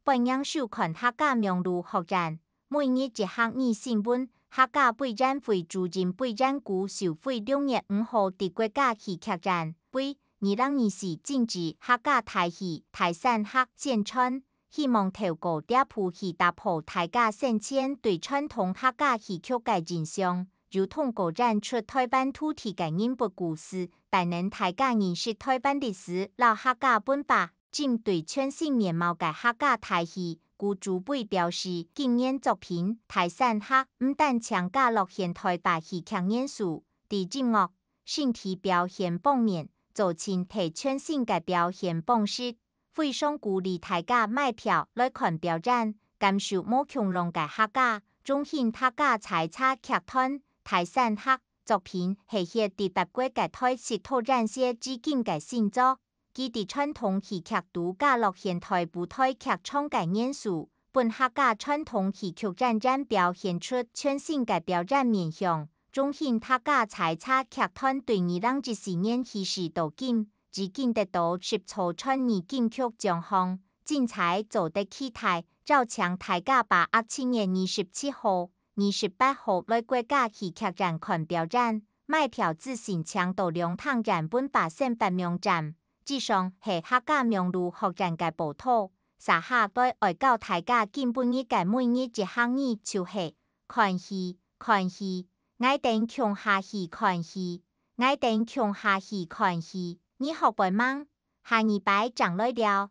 半央授权客家名录学展，每日一项语新闻。客家备战会主任备战局收费6月5号伫国家戏剧展2024禁止客家台戏、台产客宣传，希望透过这部戏打破台家先前对传统客家戏曲的印象，如通过展出台湾土地的人物故事，带领台家认识台湾历史、老客家文化。针对全新面貌的客家台戏，据主委表示，今年作品《台产客》不但强加入现台北戏剧元素，伫音乐、身体表现方面，造成提全新的表现方式。非常鼓励大家买票来看表演，感受冇强龙的客家、中兴客家采茶剧团《台产客》作品，系迄伫达国嘅台式拓展些致敬嘅新作。佢伫傳統戲劇都加入現代舞台劇場嘅元素，本客家傳統戲劇冉冉表現出全新嘅表演面向。中興客家採茶劇團對2014年戲時導金，至今得到10座傳藝金曲獎項，精彩值得期待。照搶大家把握7月27號、28號來國家戲劇展看表演，買票自行搶到兩趟日本808名站。以上係客家名錄學展嘅報道，撒下對外教大家基本嘅每日一項語就是看戲、看戲，愛定強下戲看戲，愛定強下戲看戲，你學背嗎？下禮拜講來了。